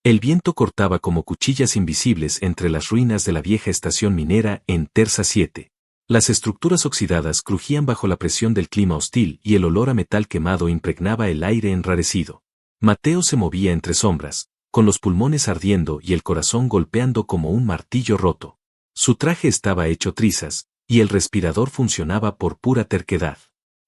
El viento cortaba como cuchillas invisibles entre las ruinas de la vieja estación minera en Terza 7. Las estructuras oxidadas crujían bajo la presión del clima hostil y el olor a metal quemado impregnaba el aire enrarecido. Mateo se movía entre sombras, con los pulmones ardiendo y el corazón golpeando como un martillo roto. Su traje estaba hecho trizas, y el respirador funcionaba por pura terquedad.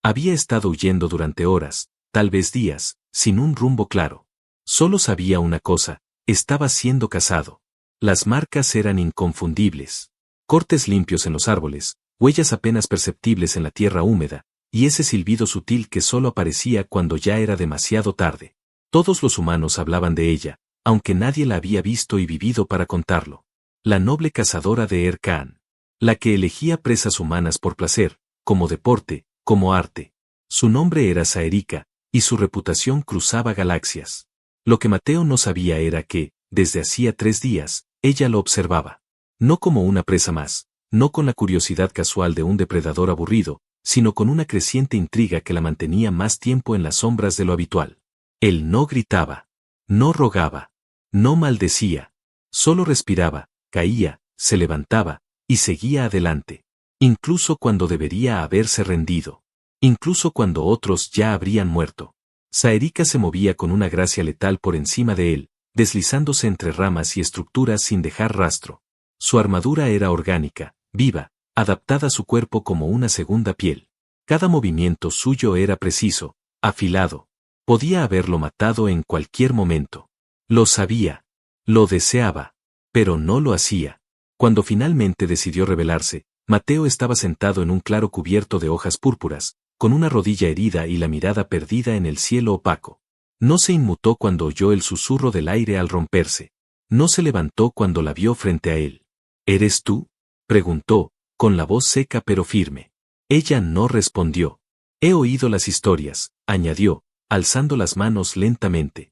Había estado huyendo durante horas, tal vez días, sin un rumbo claro. Solo sabía una cosa: estaba siendo cazado. Las marcas eran inconfundibles. Cortes limpios en los árboles, huellas apenas perceptibles en la tierra húmeda, y ese silbido sutil que solo aparecía cuando ya era demasiado tarde. Todos los humanos hablaban de ella, aunque nadie la había visto y vivido para contarlo. La noble cazadora de Erkaan. La que elegía presas humanas por placer, como deporte, como arte. Su nombre era Saerika, y su reputación cruzaba galaxias. Lo que Mateo no sabía era que, desde hacía 3 días, ella lo observaba. No como una presa más, no con la curiosidad casual de un depredador aburrido, sino con una creciente intriga que la mantenía más tiempo en las sombras de lo habitual. Él no gritaba, no rogaba, no maldecía, solo respiraba, caía, se levantaba, y seguía adelante. Incluso cuando debería haberse rendido. Incluso cuando otros ya habrían muerto. Saerika se movía con una gracia letal por encima de él, deslizándose entre ramas y estructuras sin dejar rastro. Su armadura era orgánica, viva, adaptada a su cuerpo como una segunda piel. Cada movimiento suyo era preciso, afilado. Podía haberlo matado en cualquier momento. Lo sabía. Lo deseaba. Pero no lo hacía. Cuando finalmente decidió rebelarse, Mateo estaba sentado en un claro cubierto de hojas púrpuras, con una rodilla herida y la mirada perdida en el cielo opaco. No se inmutó cuando oyó el susurro del aire al romperse. No se levantó cuando la vio frente a él. ¿Eres tú?, preguntó, con la voz seca pero firme. Ella no respondió. He oído las historias, añadió, alzando las manos lentamente.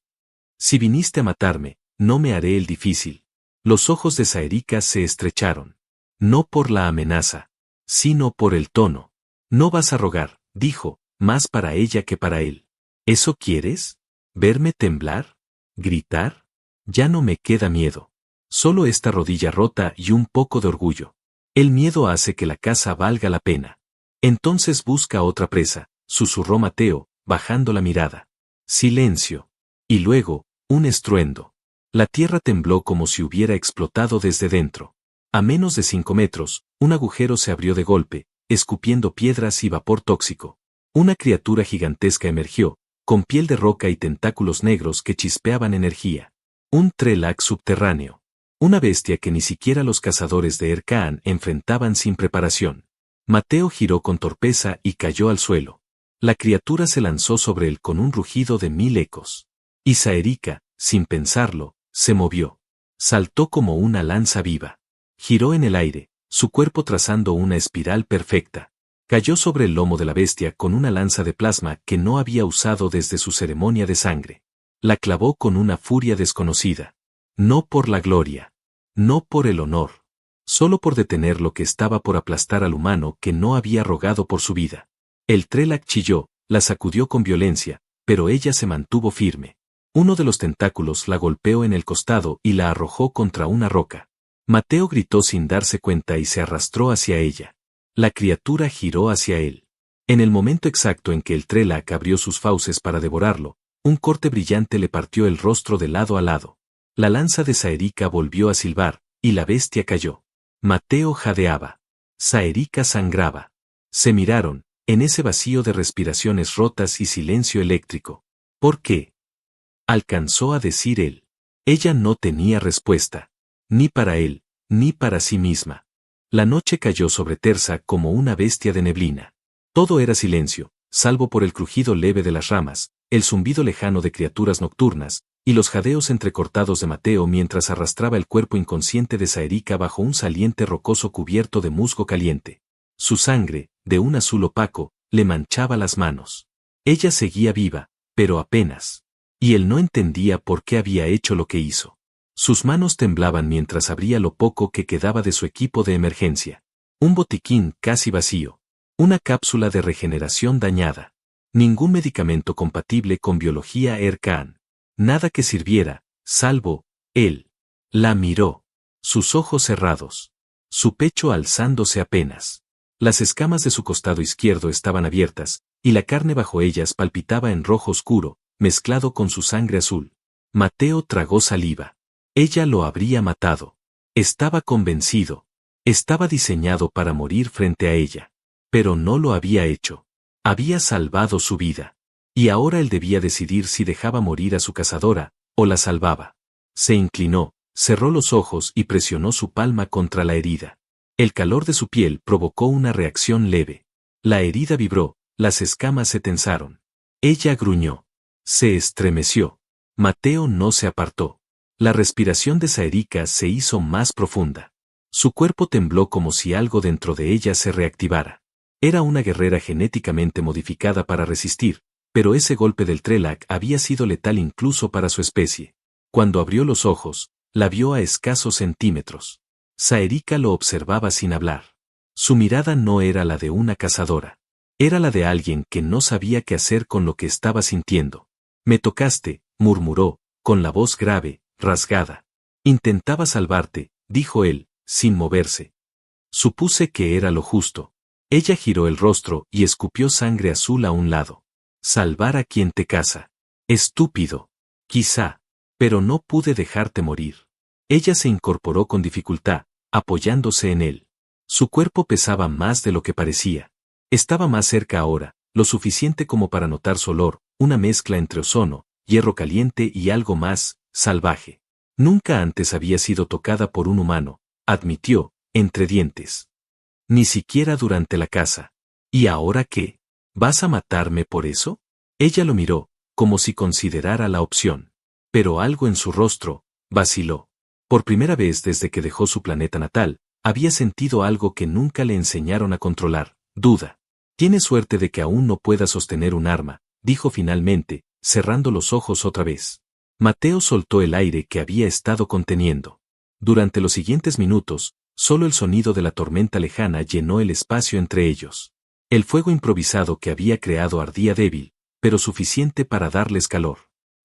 Si viniste a matarme, no me haré el difícil. Los ojos de Saerika se estrecharon. No por la amenaza, sino por el tono. No vas a rogar, dijo, más para ella que para él. ¿Eso quieres? ¿Verme temblar? ¿Gritar? Ya no me queda miedo. Solo esta rodilla rota y un poco de orgullo. El miedo hace que la caza valga la pena. Entonces busca otra presa, susurró Mateo, bajando la mirada. Silencio. Y luego, un estruendo. La tierra tembló como si hubiera explotado desde dentro. A menos de 5 metros, un agujero se abrió de golpe, escupiendo piedras y vapor tóxico. Una criatura gigantesca emergió, con piel de roca y tentáculos negros que chispeaban energía. Un Trelac subterráneo. Una bestia que ni siquiera los cazadores de Erkaan enfrentaban sin preparación. Mateo giró con torpeza y cayó al suelo. La criatura se lanzó sobre él con un rugido de 1000 ecos. Y Saerika, sin pensarlo, se movió. Saltó como una lanza viva. Giró en el aire, su cuerpo trazando una espiral perfecta. Cayó sobre el lomo de la bestia con una lanza de plasma que no había usado desde su ceremonia de sangre. La clavó con una furia desconocida. No por la gloria. No por el honor. Solo por detener lo que estaba por aplastar al humano que no había rogado por su vida. El Trelac chilló, la sacudió con violencia, pero ella se mantuvo firme. Uno de los tentáculos la golpeó en el costado y la arrojó contra una roca. Mateo gritó sin darse cuenta y se arrastró hacia ella. La criatura giró hacia él. En el momento exacto en que el Trelac abrió sus fauces para devorarlo, un corte brillante le partió el rostro de lado a lado. La lanza de Saerika volvió a silbar, y la bestia cayó. Mateo jadeaba. Saerika sangraba. Se miraron, en ese vacío de respiraciones rotas y silencio eléctrico. ¿Por qué?, alcanzó a decir él. Ella no tenía respuesta. Ni para él, ni para sí misma. La noche cayó sobre Terza como una bestia de neblina. Todo era silencio, salvo por el crujido leve de las ramas, el zumbido lejano de criaturas nocturnas, y los jadeos entrecortados de Mateo mientras arrastraba el cuerpo inconsciente de Saerika bajo un saliente rocoso cubierto de musgo caliente. Su sangre, de un azul opaco, le manchaba las manos. Ella seguía viva, pero apenas. Y él no entendía por qué había hecho lo que hizo. Sus manos temblaban mientras abría lo poco que quedaba de su equipo de emergencia. Un botiquín casi vacío. Una cápsula de regeneración dañada. Ningún medicamento compatible con biología Erkaan. Nada que sirviera, salvo Él la miró, sus ojos cerrados, su pecho alzándose apenas. Las escamas de su costado izquierdo estaban abiertas, y la carne bajo ellas palpitaba en rojo oscuro, mezclado con su sangre azul. Mateo tragó saliva. Ella lo habría matado. Estaba convencido. Estaba diseñado para morir frente a ella. Pero no lo había hecho. Había salvado su vida. Y ahora él debía decidir si dejaba morir a su cazadora, o la salvaba. Se inclinó, cerró los ojos y presionó su palma contra la herida. El calor de su piel provocó una reacción leve. La herida vibró, las escamas se tensaron. Ella gruñó. Se estremeció. Mateo no se apartó. La respiración de Saérica se hizo más profunda. Su cuerpo tembló como si algo dentro de ella se reactivara. Era una guerrera genéticamente modificada para resistir, pero ese golpe del Trelac había sido letal incluso para su especie. Cuando abrió los ojos, la vio a escasos centímetros. Saérica lo observaba sin hablar. Su mirada no era la de una cazadora. Era la de alguien que no sabía qué hacer con lo que estaba sintiendo. «Me tocaste», murmuró, con la voz grave, rasgada. «Intentaba salvarte», dijo él, sin moverse. Supuse que era lo justo. Ella giró el rostro y escupió sangre azul a un lado. «Salvar a quien te caza. Estúpido. Quizá. Pero no pude dejarte morir». Ella se incorporó con dificultad, apoyándose en él. Su cuerpo pesaba más de lo que parecía. Estaba más cerca ahora, lo suficiente como para notar su olor, una mezcla entre ozono, hierro caliente y algo más, salvaje. Nunca antes había sido tocada por un humano, admitió, entre dientes. Ni siquiera durante la caza. ¿Y ahora qué? ¿Vas a matarme por eso? Ella lo miró, como si considerara la opción. Pero algo en su rostro vaciló. Por primera vez desde que dejó su planeta natal, había sentido algo que nunca le enseñaron a controlar, duda. «Tienes suerte de que aún no pueda sostener un arma», dijo finalmente, cerrando los ojos otra vez. Mateo soltó el aire que había estado conteniendo. Durante los siguientes minutos, solo el sonido de la tormenta lejana llenó el espacio entre ellos. El fuego improvisado que había creado ardía débil, pero suficiente para darles calor.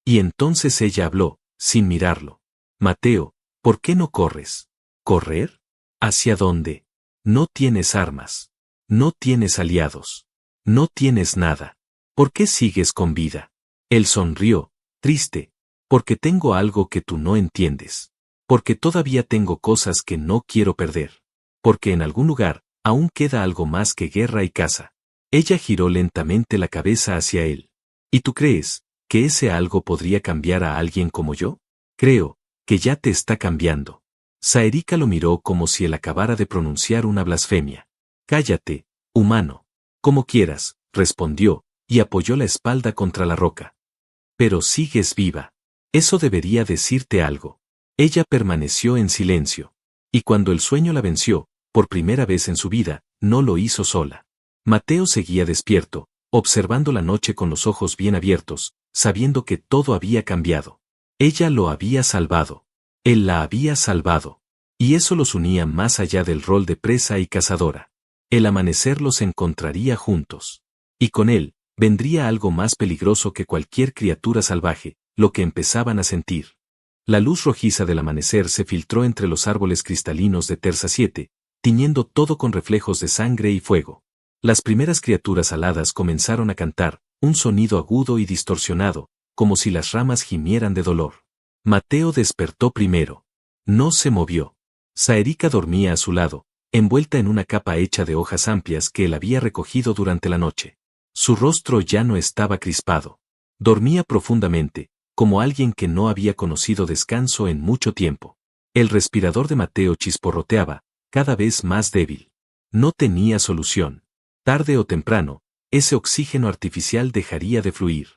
Y entonces ella habló, sin mirarlo. «Mateo, ¿por qué no corres?» «¿Correr? ¿Hacia dónde? No tienes armas. No tienes aliados. No tienes nada. ¿Por qué sigues con vida?» Él sonrió, triste. «Porque tengo algo que tú no entiendes. Porque todavía tengo cosas que no quiero perder. Porque en algún lugar, aún queda algo más que guerra y caza». Ella giró lentamente la cabeza hacia él. «¿Y tú crees que ese algo podría cambiar a alguien como yo?» «Creo que ya te está cambiando». Saérica lo miró como si él acabara de pronunciar una blasfemia. «Cállate, humano». «Como quieras», respondió, y apoyó la espalda contra la roca. «Pero sigues viva. Eso debería decirte algo». Ella permaneció en silencio. Y cuando el sueño la venció, por primera vez en su vida, no lo hizo sola. Mateo seguía despierto, observando la noche con los ojos bien abiertos, sabiendo que todo había cambiado. Ella lo había salvado. Él la había salvado. Y eso los unía más allá del rol de presa y cazadora. El amanecer los encontraría juntos. Y con él, vendría algo más peligroso que cualquier criatura salvaje, lo que empezaban a sentir. La luz rojiza del amanecer se filtró entre los árboles cristalinos de Terza 7, tiñendo todo con reflejos de sangre y fuego. Las primeras criaturas aladas comenzaron a cantar, un sonido agudo y distorsionado, como si las ramas gimieran de dolor. Mateo despertó primero. No se movió. Saérica dormía a su lado, envuelta en una capa hecha de hojas amplias que él había recogido durante la noche. Su rostro ya no estaba crispado. Dormía profundamente, como alguien que no había conocido descanso en mucho tiempo. El respirador de Mateo chisporroteaba, cada vez más débil. No tenía solución. Tarde o temprano, ese oxígeno artificial dejaría de fluir.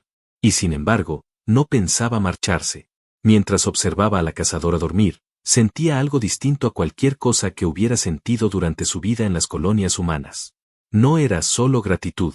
Y sin embargo, no pensaba marcharse. Mientras observaba a la cazadora dormir, sentía algo distinto a cualquier cosa que hubiera sentido durante su vida en las colonias humanas. No era solo gratitud.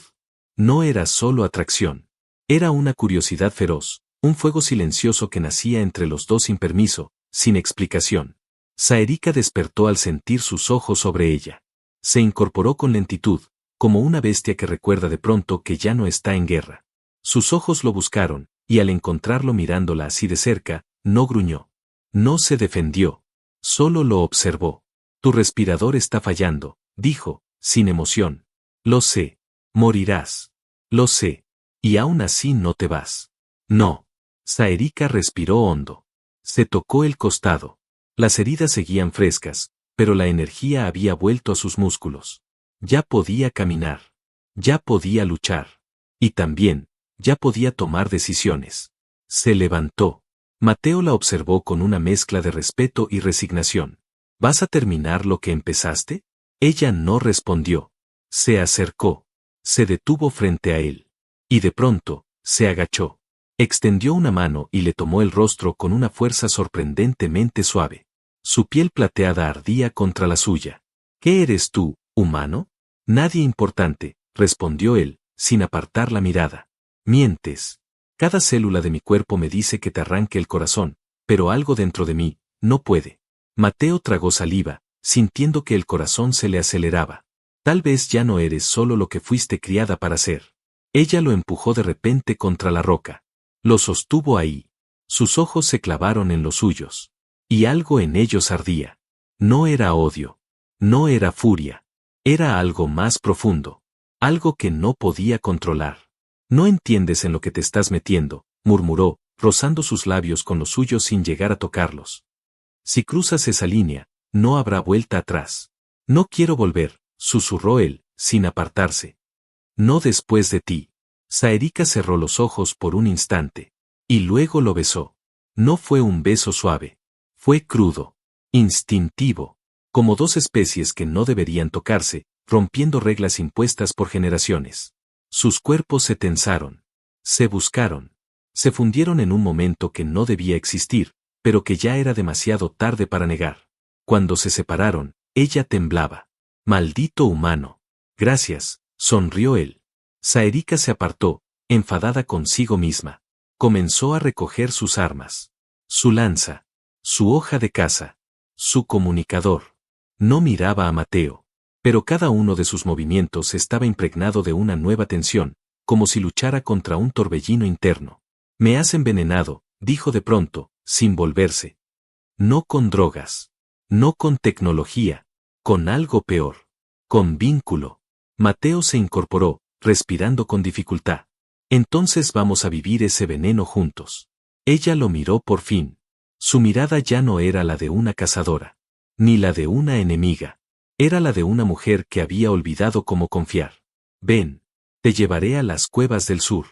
No era solo atracción. Era una curiosidad feroz, un fuego silencioso que nacía entre los dos sin permiso, sin explicación. Saérica despertó al sentir sus ojos sobre ella. Se incorporó con lentitud, como una bestia que recuerda de pronto que ya no está en guerra. Sus ojos lo buscaron, y al encontrarlo mirándola así de cerca, no gruñó. No se defendió. Solo lo observó. Tu respirador está fallando, dijo, sin emoción. Lo sé. Morirás. Lo sé. Y aún así no te vas. No. Saerika respiró hondo. Se tocó el costado. Las heridas seguían frescas, pero la energía había vuelto a sus músculos. Ya podía caminar. Ya podía luchar. Y también, ya podía tomar decisiones. Se levantó. Mateo la observó con una mezcla de respeto y resignación. ¿Vas a terminar lo que empezaste? Ella no respondió. Se acercó. Se detuvo frente a él. Y de pronto, se agachó. Extendió una mano y le tomó el rostro con una fuerza sorprendentemente suave. Su piel plateada ardía contra la suya. ¿Qué eres tú, humano? Nadie importante, respondió él, sin apartar la mirada. Mientes. Cada célula de mi cuerpo me dice que te arranque el corazón, pero algo dentro de mí, no puede. Mateo tragó saliva, sintiendo que el corazón se le aceleraba. Tal vez ya no eres solo lo que fuiste criada para ser. Ella lo empujó de repente contra la roca. Lo sostuvo ahí. Sus ojos se clavaron en los suyos. Y algo en ellos ardía. No era odio. No era furia. Era algo más profundo. Algo que no podía controlar. No entiendes en lo que te estás metiendo, murmuró, rozando sus labios con los suyos sin llegar a tocarlos. Si cruzas esa línea, no habrá vuelta atrás. No quiero volver, susurró él, sin apartarse. No después de ti. Saerika cerró los ojos por un instante. Y luego lo besó. No fue un beso suave. Fue crudo. Instintivo. Como dos especies que no deberían tocarse, rompiendo reglas impuestas por generaciones. Sus cuerpos se tensaron. Se buscaron. Se fundieron en un momento que no debía existir, pero que ya era demasiado tarde para negar. Cuando se separaron, ella temblaba. Maldito humano. Gracias, sonrió él. Saerika se apartó, enfadada consigo misma. Comenzó a recoger sus armas. Su lanza. Su hoja de caza. Su comunicador. No miraba a Mateo. Pero cada uno de sus movimientos estaba impregnado de una nueva tensión, como si luchara contra un torbellino interno. Me has envenenado, dijo de pronto, sin volverse. No con drogas. No con tecnología. Con algo peor. Con vínculo. Mateo se incorporó, respirando con dificultad. Entonces vamos a vivir ese veneno juntos. Ella lo miró por fin. Su mirada ya no era la de una cazadora. Ni la de una enemiga. Era la de una mujer que había olvidado cómo confiar. Ven. Te llevaré a las cuevas del sur.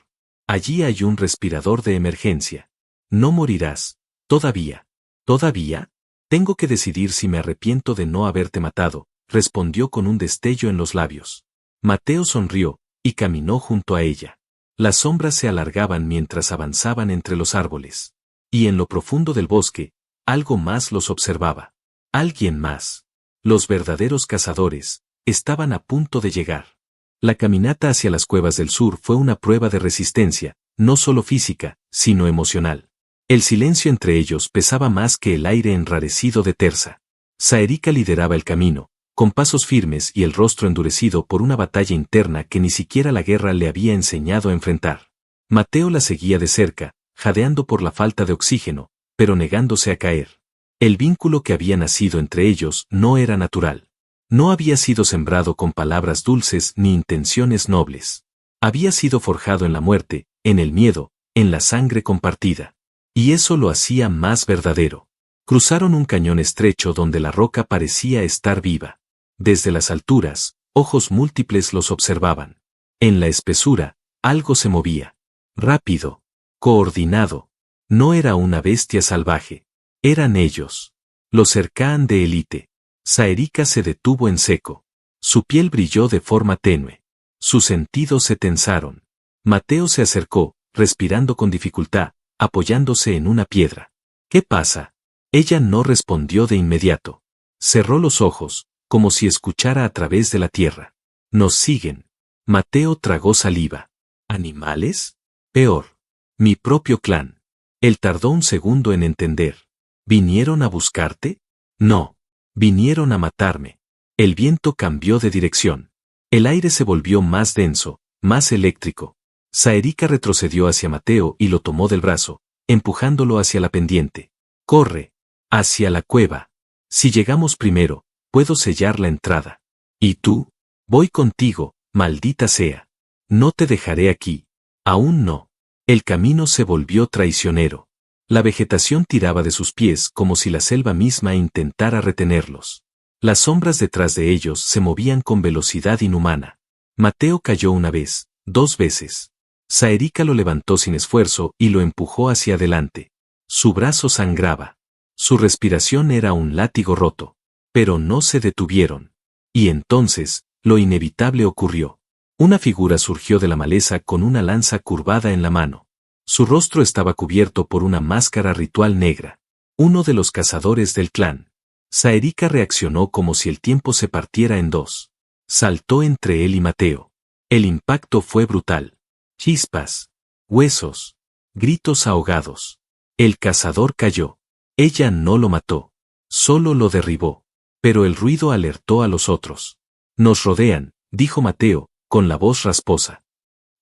Allí hay un respirador de emergencia. No morirás. Todavía. ¿Todavía? Tengo que decidir si me arrepiento de no haberte matado, respondió con un destello en los labios. Mateo sonrió, y caminó junto a ella. Las sombras se alargaban mientras avanzaban entre los árboles. Y en lo profundo del bosque, algo más los observaba. Alguien más. Los verdaderos cazadores, estaban a punto de llegar. La caminata hacia las cuevas del sur fue una prueba de resistencia, no solo física, sino emocional. El silencio entre ellos pesaba más que el aire enrarecido de Terza. Saerika lideraba el camino, con pasos firmes y el rostro endurecido por una batalla interna que ni siquiera la guerra le había enseñado a enfrentar. Mateo la seguía de cerca, jadeando por la falta de oxígeno, pero negándose a caer. El vínculo que había nacido entre ellos no era natural. No había sido sembrado con palabras dulces ni intenciones nobles. Había sido forjado en la muerte, en el miedo, en la sangre compartida. Y eso lo hacía más verdadero. Cruzaron un cañón estrecho donde la roca parecía estar viva. Desde las alturas, ojos múltiples los observaban. En la espesura, algo se movía. Rápido. Coordinado. No era una bestia salvaje. Eran ellos. Los cercaban de élite. Saerika se detuvo en seco. Su piel brilló de forma tenue. Sus sentidos se tensaron. Mateo se acercó, respirando con dificultad, apoyándose en una piedra. ¿Qué pasa? Ella no respondió de inmediato. Cerró los ojos, como si escuchara a través de la tierra. Nos siguen. Mateo tragó saliva. ¿Animales? Peor. Mi propio clan. Él tardó un segundo en entender. ¿Vinieron a buscarte? No. Vinieron a matarme. El viento cambió de dirección. El aire se volvió más denso, más eléctrico. Saerika retrocedió hacia Mateo y lo tomó del brazo, empujándolo hacia la pendiente. ¡Corre! Hacia la cueva. Si llegamos primero, puedo sellar la entrada. ¿Y tú? Voy contigo, maldita sea. No te dejaré aquí. Aún no. El camino se volvió traicionero. La vegetación tiraba de sus pies como si la selva misma intentara retenerlos. Las sombras detrás de ellos se movían con velocidad inhumana. Mateo cayó una vez, 2 veces. Saerica lo levantó sin esfuerzo y lo empujó hacia adelante. Su brazo sangraba. Su respiración era un látigo roto. Pero no se detuvieron. Y entonces, lo inevitable ocurrió. Una figura surgió de la maleza con una lanza curvada en la mano. Su rostro estaba cubierto por una máscara ritual negra. Uno de los cazadores del clan. Saerica reaccionó como si el tiempo se partiera en dos. Saltó entre él y Mateo. El impacto fue brutal. Chispas. Huesos. Gritos ahogados. El cazador cayó. Ella no lo mató. Solo lo derribó. Pero el ruido alertó a los otros. Nos rodean, dijo Mateo, con la voz rasposa.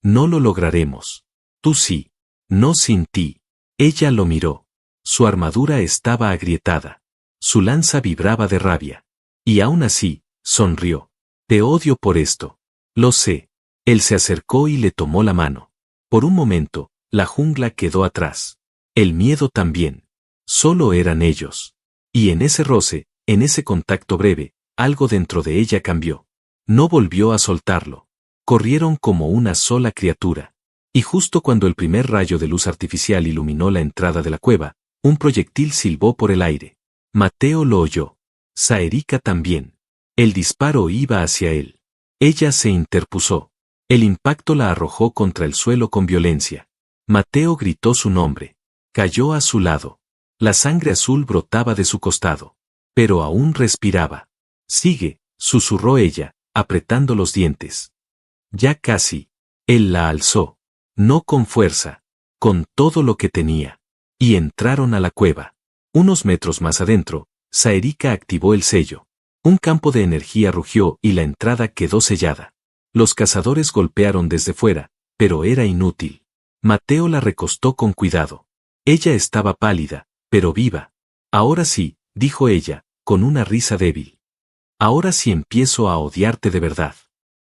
No lo lograremos. Tú sí. No sin ti. Ella lo miró. Su armadura estaba agrietada. Su lanza vibraba de rabia. Y aún así, sonrió. Te odio por esto. Lo sé. Él se acercó y le tomó la mano. Por un momento, la jungla quedó atrás. El miedo también. Solo eran ellos. Y en ese roce, en ese contacto breve, algo dentro de ella cambió. No volvió a soltarlo. Corrieron como una sola criatura. Y justo cuando el primer rayo de luz artificial iluminó la entrada de la cueva, un proyectil silbó por el aire. Mateo lo oyó. Saerica también. El disparo iba hacia él. Ella se interpuso. El impacto la arrojó contra el suelo con violencia. Mateo gritó su nombre. Cayó a su lado. La sangre azul brotaba de su costado. Pero aún respiraba. Sigue, susurró ella, apretando los dientes. Ya casi. Él la alzó. No con fuerza. Con todo lo que tenía. Y entraron a la cueva. Unos metros más adentro, Saerica activó el sello. Un campo de energía rugió y la entrada quedó sellada. Los cazadores golpearon desde fuera, pero era inútil. Mateo la recostó con cuidado. Ella estaba pálida, pero viva. Ahora sí, dijo ella, con una risa débil. Ahora sí empiezo a odiarte de verdad.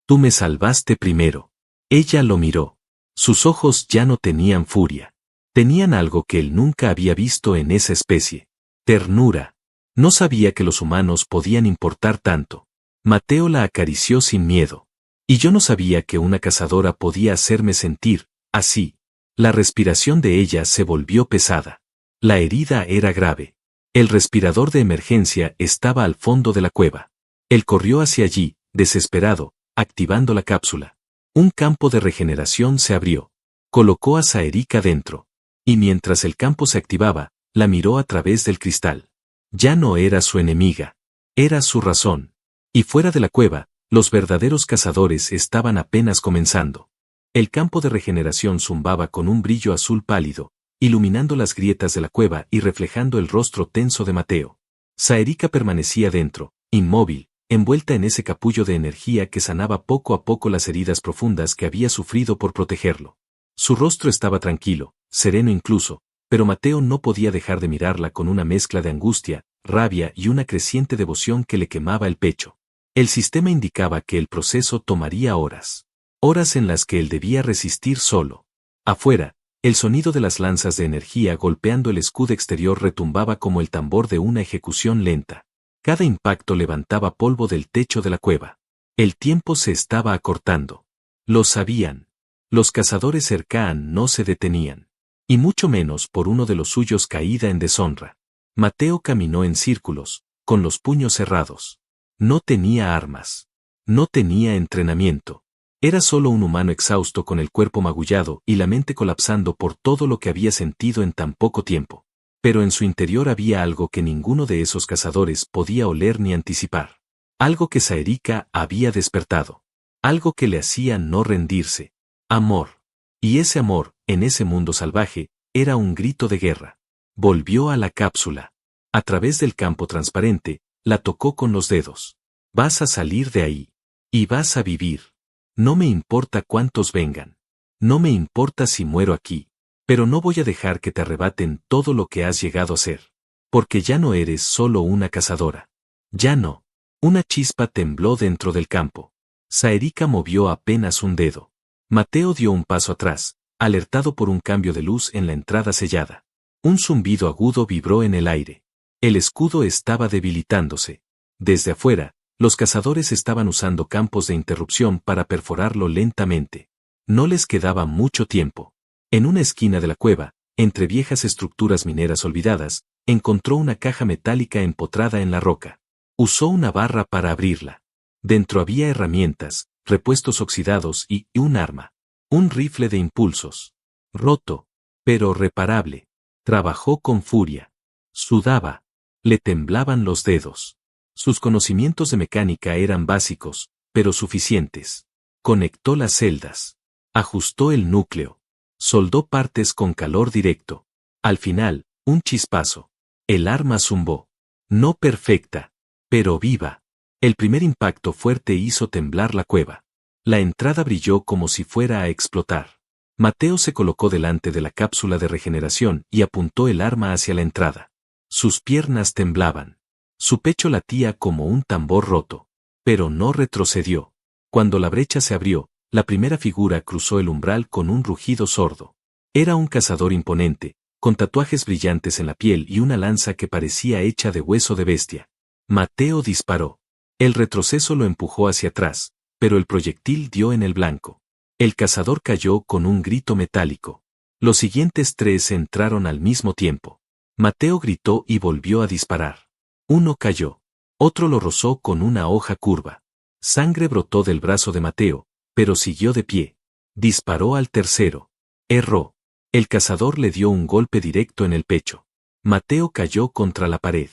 Tú me salvaste primero. Ella lo miró. Sus ojos ya no tenían furia. Tenían algo que él nunca había visto en esa especie. Ternura. No sabía que los humanos podían importar tanto. Mateo la acarició sin miedo. Y yo no sabía que una cazadora podía hacerme sentir, así. La respiración de ella se volvió pesada. La herida era grave. El respirador de emergencia estaba al fondo de la cueva. Él corrió hacia allí, desesperado, activando la cápsula. Un campo de regeneración se abrió. Colocó a Saerica dentro. Y mientras el campo se activaba, la miró a través del cristal. Ya no era su enemiga. Era su razón. Y fuera de la cueva, los verdaderos cazadores estaban apenas comenzando. El campo de regeneración zumbaba con un brillo azul pálido, iluminando las grietas de la cueva y reflejando el rostro tenso de Mateo. Saerica permanecía dentro, inmóvil, envuelta en ese capullo de energía que sanaba poco a poco las heridas profundas que había sufrido por protegerlo. Su rostro estaba tranquilo, sereno incluso, pero Mateo no podía dejar de mirarla con una mezcla de angustia, rabia y una creciente devoción que le quemaba el pecho. El sistema indicaba que el proceso tomaría horas. Horas en las que él debía resistir solo. Afuera, el sonido de las lanzas de energía golpeando el escudo exterior retumbaba como el tambor de una ejecución lenta. Cada impacto levantaba polvo del techo de la cueva. El tiempo se estaba acortando. Lo sabían. Los cazadores cercanos no se detenían. Y mucho menos por uno de los suyos caída en deshonra. Mateo caminó en círculos, con los puños cerrados. No tenía armas. No tenía entrenamiento. Era solo un humano exhausto con el cuerpo magullado y la mente colapsando por todo lo que había sentido en tan poco tiempo. Pero en su interior había algo que ninguno de esos cazadores podía oler ni anticipar. Algo que Saerica había despertado. Algo que le hacía no rendirse. Amor. Y ese amor, en ese mundo salvaje, era un grito de guerra. Volvió a la cápsula. A través del campo transparente, la tocó con los dedos. Vas a salir de ahí. Y vas a vivir. No me importa cuántos vengan. No me importa si muero aquí. Pero no voy a dejar que te arrebaten todo lo que has llegado a ser. Porque ya no eres solo una cazadora. Ya no. Una chispa tembló dentro del campo. Saérica movió apenas un dedo. Mateo dio un paso atrás, alertado por un cambio de luz en la entrada sellada. Un zumbido agudo vibró en el aire. El escudo estaba debilitándose. Desde afuera, los cazadores estaban usando campos de interrupción para perforarlo lentamente. No les quedaba mucho tiempo. En una esquina de la cueva, entre viejas estructuras mineras olvidadas, encontró una caja metálica empotrada en la roca. Usó una barra para abrirla. Dentro había herramientas, repuestos oxidados y un arma. Un rifle de impulsos. Roto, pero reparable. Trabajó con furia. Sudaba. Le temblaban los dedos. Sus conocimientos de mecánica eran básicos, pero suficientes. Conectó las celdas. Ajustó el núcleo. Soldó partes con calor directo. Al final, un chispazo. El arma zumbó. No perfecta, pero viva. El primer impacto fuerte hizo temblar la cueva. La entrada brilló como si fuera a explotar. Mateo se colocó delante de la cápsula de regeneración y apuntó el arma hacia la entrada. Sus piernas temblaban. Su pecho latía como un tambor roto. Pero no retrocedió. Cuando la brecha se abrió, la primera figura cruzó el umbral con un rugido sordo. Era un cazador imponente, con tatuajes brillantes en la piel y una lanza que parecía hecha de hueso de bestia. Mateo disparó. El retroceso lo empujó hacia atrás, pero el proyectil dio en el blanco. El cazador cayó con un grito metálico. Los siguientes 3 entraron al mismo tiempo. Mateo gritó y volvió a disparar. Uno cayó. Otro lo rozó con una hoja curva. Sangre brotó del brazo de Mateo, pero siguió de pie. Disparó al tercero. Erró. El cazador le dio un golpe directo en el pecho. Mateo cayó contra la pared.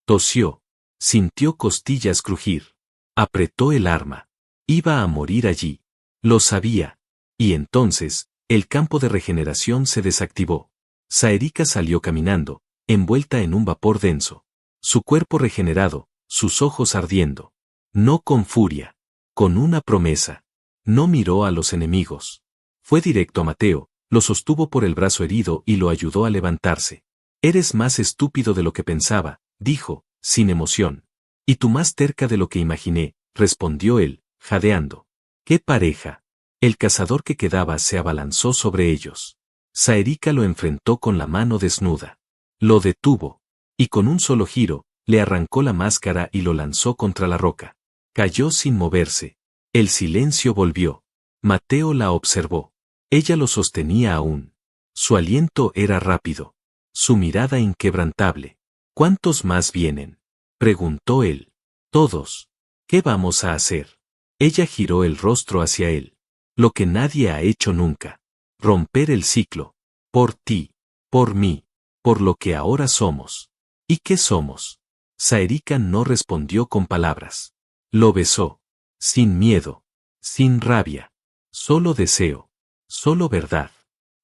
Tosió. Sintió costillas crujir. Apretó el arma. Iba a morir allí. Lo sabía. Y entonces, el campo de regeneración se desactivó. Saérica salió caminando, envuelta en un vapor denso. Su cuerpo regenerado, sus ojos ardiendo. No con furia. Con una promesa. No miró a los enemigos. Fue directo a Mateo, lo sostuvo por el brazo herido y lo ayudó a levantarse. Eres más estúpido de lo que pensaba, dijo, sin emoción. Y tú más terca de lo que imaginé, respondió él, jadeando. ¡Qué pareja! El cazador que quedaba se abalanzó sobre ellos. Saérica lo enfrentó con la mano desnuda. Lo detuvo. Y con un solo giro, le arrancó la máscara y lo lanzó contra la roca. Cayó sin moverse. El silencio volvió. Mateo la observó. Ella lo sostenía aún. Su aliento era rápido. Su mirada inquebrantable. ¿Cuántos más vienen? Preguntó él. Todos. ¿Qué vamos a hacer? Ella giró el rostro hacia él. Lo que nadie ha hecho nunca. Romper el ciclo. Por ti. Por mí. Por lo que ahora somos. ¿Y qué somos? Saérica no respondió con palabras. Lo besó. Sin miedo. Sin rabia. Solo deseo. Solo verdad.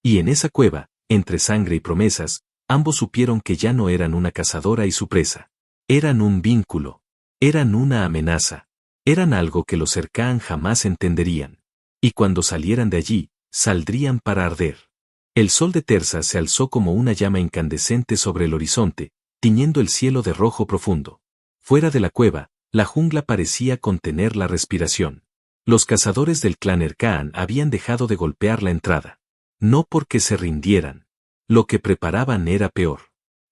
Y en esa cueva, entre sangre y promesas, ambos supieron que ya no eran una cazadora y su presa. Eran un vínculo. Eran una amenaza. Eran algo que los cercanos jamás entenderían. Y cuando salieran de allí, saldrían para arder. El sol de terza se alzó como una llama incandescente sobre el horizonte, tiñendo el cielo de rojo profundo. Fuera de la cueva, la jungla parecía contener la respiración. Los cazadores del clan Erkaan habían dejado de golpear la entrada. No porque se rindieran. Lo que preparaban era peor.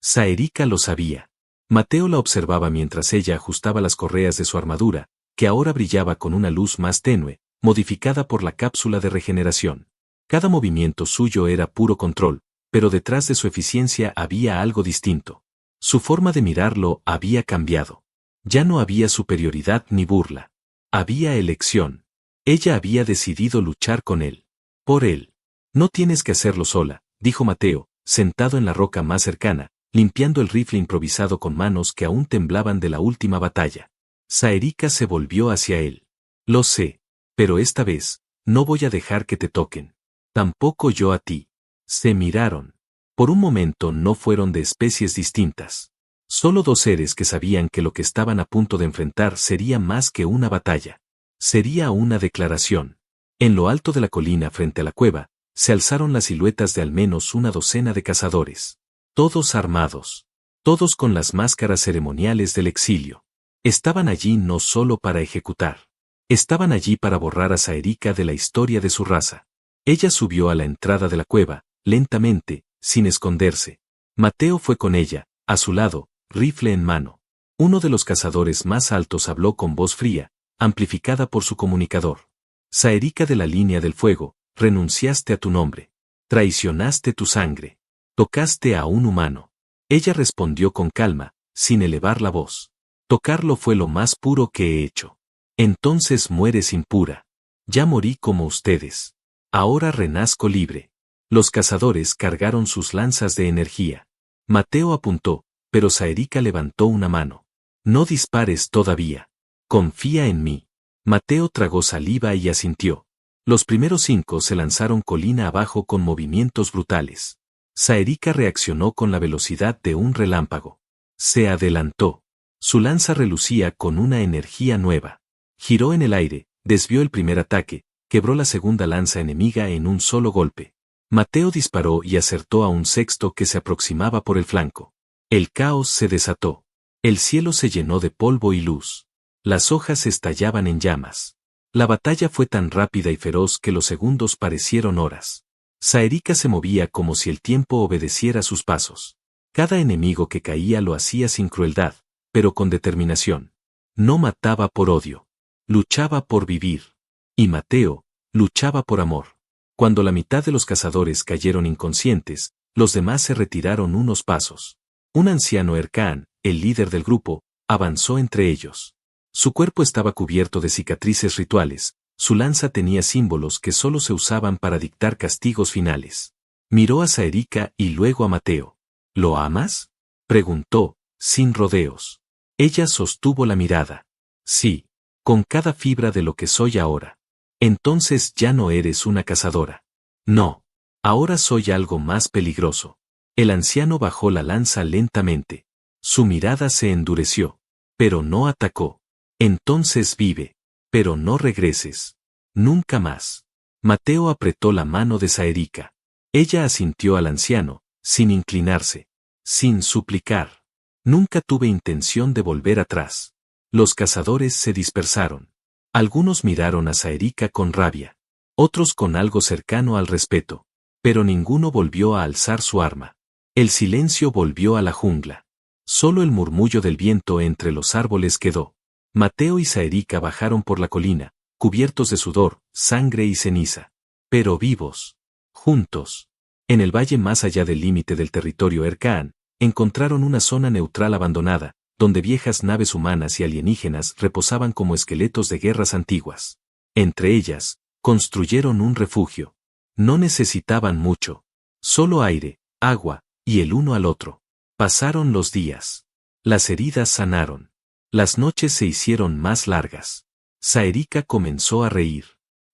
Saérica lo sabía. Mateo la observaba mientras ella ajustaba las correas de su armadura, que ahora brillaba con una luz más tenue, modificada por la cápsula de regeneración. Cada movimiento suyo era puro control, pero detrás de su eficiencia había algo distinto. Su forma de mirarlo había cambiado. Ya no había superioridad ni burla. Había elección. Ella había decidido luchar con él. Por él. No tienes que hacerlo sola, dijo Mateo, sentado en la roca más cercana, limpiando el rifle improvisado con manos que aún temblaban de la última batalla. Saérica se volvió hacia él. Lo sé, pero esta vez, no voy a dejar que te toquen. Tampoco yo a ti. Se miraron. Por un momento no fueron de especies distintas. Solo dos seres que sabían que lo que estaban a punto de enfrentar sería más que una batalla. Sería una declaración. En lo alto de la colina frente a la cueva, se alzaron las siluetas de al menos una docena de cazadores. Todos armados. todos con las máscaras ceremoniales del exilio. Estaban allí no solo para ejecutar. Estaban allí para borrar a Saerica de la historia de su raza. Ella subió a la entrada de la cueva, lentamente, sin esconderse. Mateo fue con ella, a su lado, rifle en mano. Uno de los cazadores más altos habló con voz fría, amplificada por su comunicador. Saerica de la línea del fuego, renunciaste a tu nombre. Traicionaste tu sangre. Tocaste a un humano. Ella respondió con calma, sin elevar la voz. Tocarlo fue lo más puro que he hecho. Entonces mueres impura. Ya morí como ustedes. Ahora renazco libre. Los cazadores cargaron sus lanzas de energía. Mateo apuntó, pero Saerica levantó una mano. No dispares todavía. Confía en mí. Mateo tragó saliva y asintió. Los primeros 5 se lanzaron colina abajo con movimientos brutales. Saerica reaccionó con la velocidad de un relámpago. Se adelantó. Su lanza relucía con una energía nueva. Giró en el aire, desvió el primer ataque, quebró la segunda lanza enemiga en un solo golpe. Mateo disparó y acertó a un sexto que se aproximaba por el flanco. El caos se desató. El cielo se llenó de polvo y luz. Las hojas estallaban en llamas. La batalla fue tan rápida y feroz que los segundos parecieron horas. Saerica se movía como si el tiempo obedeciera sus pasos. Cada enemigo que caía lo hacía sin crueldad, pero con determinación. No mataba por odio. Luchaba por vivir. Y Mateo, luchaba por amor. Cuando la mitad de los cazadores cayeron inconscientes, los demás se retiraron unos pasos. Un anciano Erkaan, el líder del grupo, avanzó entre ellos. Su cuerpo estaba cubierto de cicatrices rituales, su lanza tenía símbolos que solo se usaban para dictar castigos finales. Miró a Saerica y luego a Mateo. ¿Lo amas?, preguntó, sin rodeos. Ella sostuvo la mirada. Sí, con cada fibra de lo que soy ahora. Entonces ya no eres una cazadora. No. Ahora soy algo más peligroso. El anciano bajó la lanza lentamente. Su mirada se endureció. Pero no atacó. Entonces vive. Pero no regreses. Nunca más. Mateo apretó la mano de Saerica. Ella asintió al anciano, sin inclinarse. Sin suplicar. Nunca tuve intención de volver atrás. Los cazadores se dispersaron. Algunos miraron a Saerica con rabia. Otros con algo cercano al respeto. Pero ninguno volvió a alzar su arma. El silencio volvió a la jungla. Solo el murmullo del viento entre los árboles quedó. Mateo y Saerica bajaron por la colina, cubiertos de sudor, sangre y ceniza. Pero vivos. Juntos. En el valle más allá del límite del territorio Erkaan, encontraron una zona neutral abandonada, donde viejas naves humanas y alienígenas reposaban como esqueletos de guerras antiguas. Entre ellas, construyeron un refugio. No necesitaban mucho. Solo aire, agua, y el uno al otro. Pasaron los días. Las heridas sanaron. Las noches se hicieron más largas. Saerica comenzó a reír.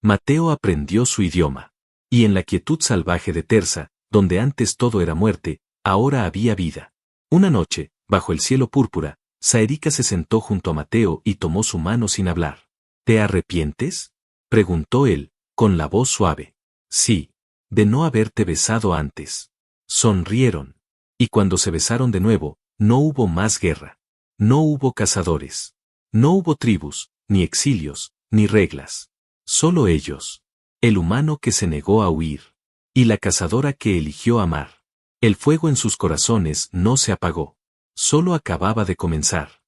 Mateo aprendió su idioma. Y en la quietud salvaje de Terza, donde antes todo era muerte, ahora había vida. Una noche, bajo el cielo púrpura, Saerica se sentó junto a Mateo y tomó su mano sin hablar. ¿Te arrepientes?, preguntó él, con la voz suave. Sí, de no haberte besado antes. Sonrieron. Y cuando se besaron de nuevo, no hubo más guerra. No hubo cazadores. No hubo tribus, ni exilios, ni reglas. Solo ellos. El humano que se negó a huir. Y la cazadora que eligió amar. El fuego en sus corazones no se apagó. Solo acababa de comenzar.